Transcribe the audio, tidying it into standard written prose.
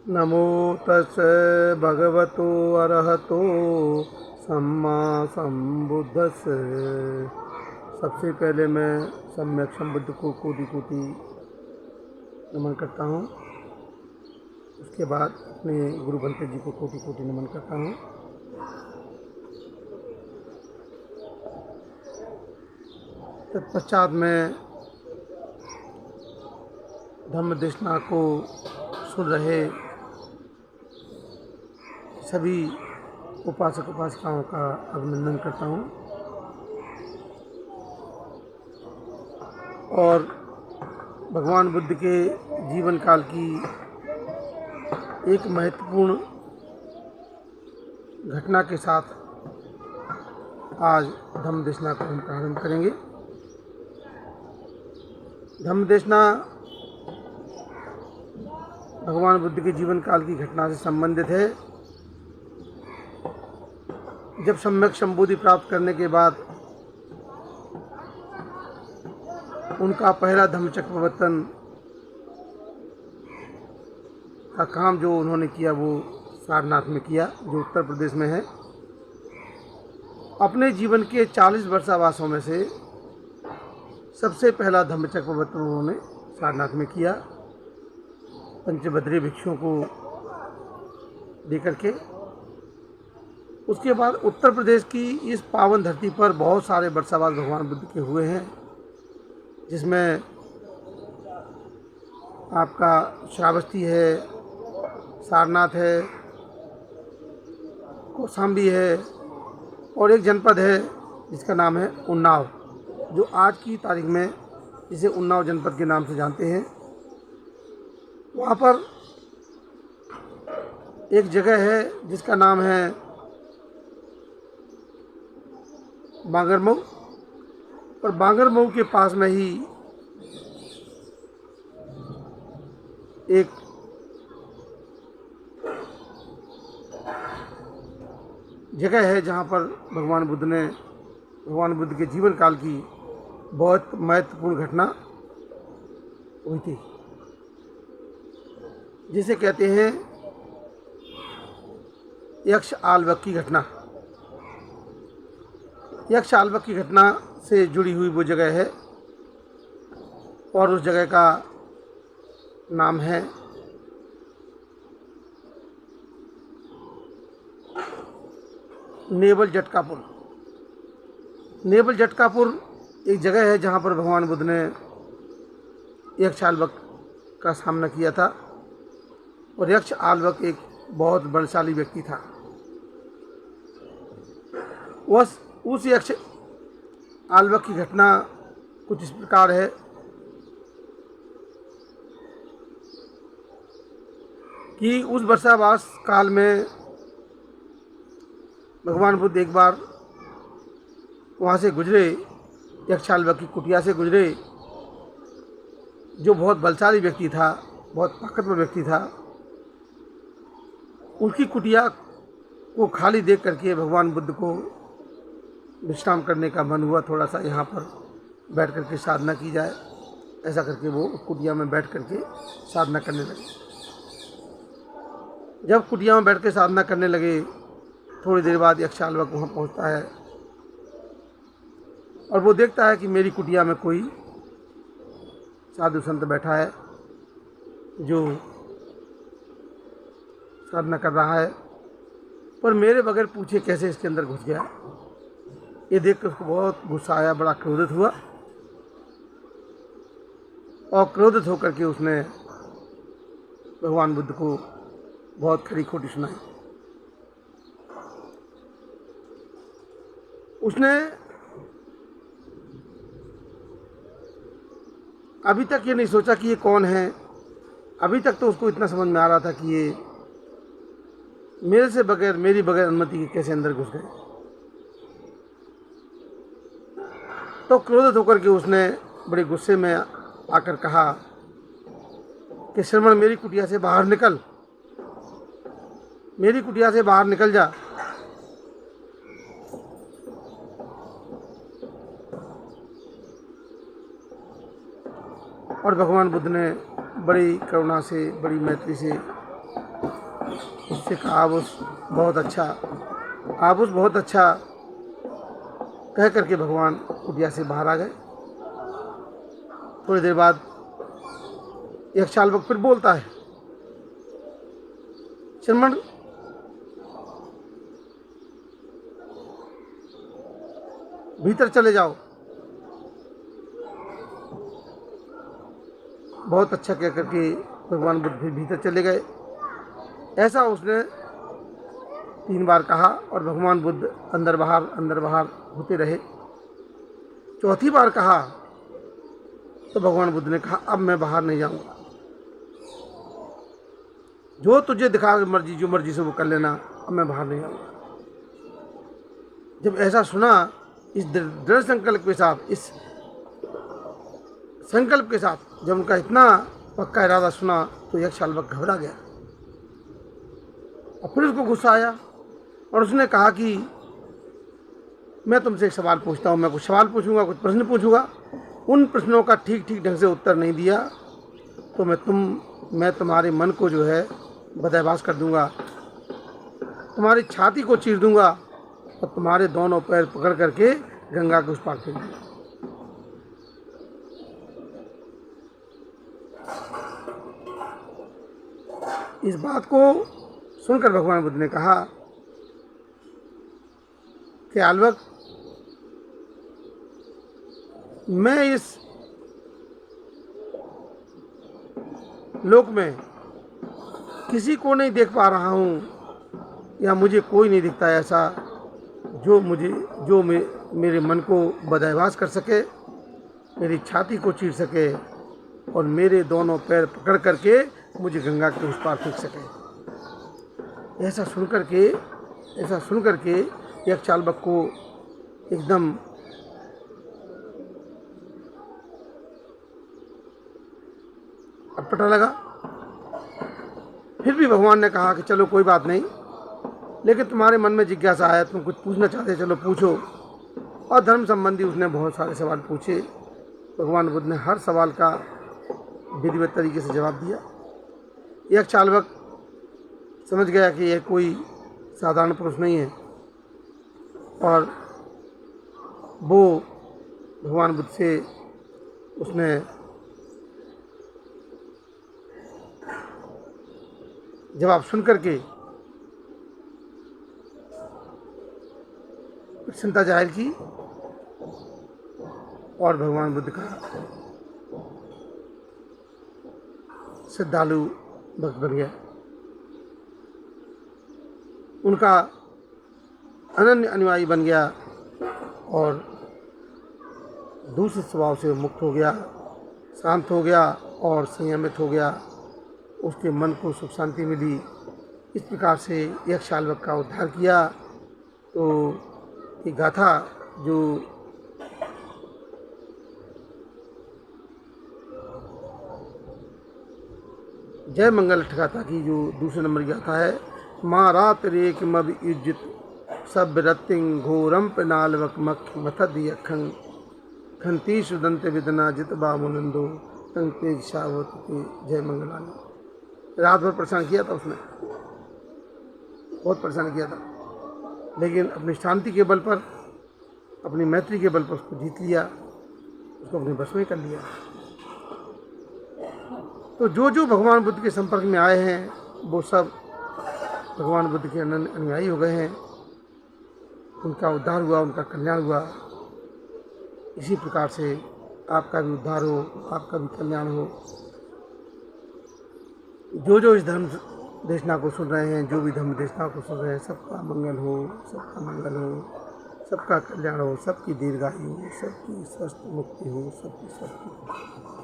नमो तस् भगवतो अरहतो सम्मा सम्बुद्धस्स। सबसे पहले मैं सम्यक संबुद्ध को कोटि कोटि नमन करता हूँ। उसके बाद अपने गुरु भंते जी को कोटि कोटि नमन करता हूँ। तत्पश्चात मैं धम्म देशना को सुन रहे सभी उपासक उपासिकाओं का अभिनंदन करता हूँ और भगवान बुद्ध के जीवन काल की एक महत्वपूर्ण घटना के साथ आज धम्म देशना को हम प्रारंभ करेंगे। धम्म देशना भगवान बुद्ध के जीवन काल की घटना से संबंधित है। जब सम्यक संबोधि प्राप्त करने के बाद उनका पहला धम्मचक्र प्रवर्तन का काम जो उन्होंने किया वो सारनाथ में किया, जो उत्तर प्रदेश में है। अपने जीवन के 40 वर्षावासों में से सबसे पहला धम्मचक्र प्रवर्तन उन्होंने सारनाथ में किया, पंचभद्री भिक्षुओं को देकर के। उसके बाद उत्तर प्रदेश की इस पावन धरती पर बहुत सारे वर्षावास भगवान बुद्ध के हुए हैं, जिसमें आपका श्रावस्ती है, सारनाथ है, कौशाम्बी है और एक जनपद है जिसका नाम है उन्नाव, जो आज की तारीख में जिसे उन्नाव जनपद के नाम से जानते हैं। वहाँ पर एक जगह है जिसका नाम है बांगरमऊ, और बांगरमऊ के पास में ही एक जगह है जहाँ पर भगवान बुद्ध के जीवन काल की बहुत महत्वपूर्ण घटना हुई थी, जिसे कहते हैं यक्ष आलवक की घटना। यक्ष आलवक की घटना से जुड़ी हुई वो जगह है और उस जगह का नाम है नेवल जटकापुर। नेवल जटकापुर एक जगह है जहाँ पर भगवान बुद्ध ने यक्ष आलवक का सामना किया था, और यक्ष आलवक एक बहुत बलशाली व्यक्ति था। उस यक्ष आलवक की घटना कुछ इस प्रकार है कि उस वर्षावास काल में भगवान बुद्ध एक बार वहाँ से गुजरे, यक्षालवक की कुटिया से गुजरे, जो बहुत बलशाली व्यक्ति था, बहुत ताकतवर व्यक्ति था। उनकी कुटिया को खाली देख करके भगवान बुद्ध को विश्राम करने का मन हुआ, थोड़ा सा यहाँ पर बैठ करके साधना की जाए। ऐसा करके वो कुटिया में बैठ करके साधना करने लगे। जब कुटिया में बैठ के साधना करने लगे, थोड़ी देर बाद यक्षालवक वहाँ पहुँचता है और वो देखता है कि मेरी कुटिया में कोई साधु संत बैठा है जो साधना कर रहा है, पर मेरे बगैर पूछे कैसे इसके अंदर घुस गया। ये देख कर उसको बहुत गुस्सा आया, बड़ा क्रोधित हुआ और क्रोधित होकर के उसने भगवान बुद्ध को बहुत खरी खोटी सुनाई। उसने अभी तक ये नहीं सोचा कि ये कौन है। अभी तक तो उसको इतना समझ में आ रहा था कि ये मेरी बगैर अनुमति के कैसे अंदर घुस गए। तो क्रोधित होकर के उसने बड़े गुस्से में आकर कहा कि श्रवण, मेरी कुटिया से बाहर निकल, मेरी कुटिया से बाहर निकल जा। और भगवान बुद्ध ने बड़ी करुणा से, बड़ी मैत्री से उससे कहा आबुस बहुत अच्छा, आबुस बहुत अच्छा कह करके भगवान कुटिया से बाहर आ गए। थोड़ी देर बाद यक्षालवक फिर बोलता है, श्रमण भीतर चले जाओ। बहुत अच्छा कह करके भगवान बुद्ध फिर भीतर चले गए। ऐसा उसने 3 बार कहा और भगवान बुद्ध अंदर बाहर होते रहे। चौथी बार कहा तो भगवान बुद्ध ने कहा, अब मैं बाहर नहीं जाऊंगा, जो तुझे दिखा मर्जी, जो मर्जी से वो कर लेना, अब मैं बाहर नहीं जाऊंगा। जब ऐसा सुना, इस दृढ़ संकल्प के साथ, इस संकल्प के साथ जब उनका इतना पक्का इरादा सुना, तो यक्षालवक घबरा गया और फिर उसको गुस्सा आया और उसने कहा कि मैं तुमसे एक सवाल पूछता हूँ, मैं कुछ सवाल पूछूंगा, कुछ प्रश्न पूछूंगा, उन प्रश्नों का ठीक ठीक ढंग से उत्तर नहीं दिया तो मैं तुम्हारे मन को जो है बदहवास कर दूंगा, तुम्हारी छाती को चीर दूंगा और तुम्हारे दोनों पैर पकड़ करके गंगा के उस पार फेंक दूंगा। इस बात को सुनकर भगवान बुद्ध ने कहा कि आल्वक, मैं इस लोक में किसी को नहीं देख पा रहा हूँ या मुझे कोई नहीं दिखता ऐसा जो मेरे मन को बदहवास कर सके, मेरी छाती को चीर सके और मेरे दोनों पैर पकड़ करके मुझे गंगा के उस पार फेंक सके। ऐसा सुन करके यक्षालवक को एकदम अटपटा लगा। फिर भी भगवान ने कहा कि चलो कोई बात नहीं, लेकिन तुम्हारे मन में जिज्ञासा है, तुम कुछ पूछना चाहते, चलो पूछो। और धर्म संबंधी उसने बहुत सारे सवाल पूछे। भगवान बुद्ध ने हर सवाल का विधिवत तरीके से जवाब दिया। यक्षालवक समझ गया कि यह कोई साधारण पुरुष नहीं है और वो भगवान बुद्ध से उसने जवाब सुन करके प्रसन्नता जाहिर की और भगवान बुद्ध का श्रद्धालु भक्त बन गया, उनका अनन्य अनुयायी बन गया और दूसरे स्वभाव से मुक्त हो गया, शांत हो गया और संयमित हो गया। उसके मन को सुख शांति मिली। इस प्रकार से यक्षालवक का उद्धार किया। तो ये गाथा जो जय मंगल गाथा की जो दूसरे नंबर की गाथा है, माँ रात रेक मब इज्जत सब रतिंग घोरम पेनालवक मख मथद यखंग खंती सुदंत विदना जित बामुनंदो तंग तेज शावत के जय मंगलानी। रात भर परेशान किया था उसने, बहुत परेशान किया था, लेकिन अपनी शांति के बल पर, अपनी मैत्री के बल पर उसको जीत लिया, उसको अपने बस में कर लिया। तो जो भगवान बुद्ध के संपर्क में आए हैं वो सब भगवान बुद्ध के अनुयायी हो गए हैं, उनका उद्धार हुआ, उनका कल्याण हुआ। इसी प्रकार से आपका भी उद्धार हो, आपका भी कल्याण हो। जो इस धर्म देशना को सुन रहे हैं, जो भी धर्म देशना को सुन रहे हैं, सबका मंगल हो, सबका मंगल हो, सबका कल्याण हो, सबकी दीर्घायु हो, सबकी स्वस्थ मुक्ति हो, सबकी स्वस्थ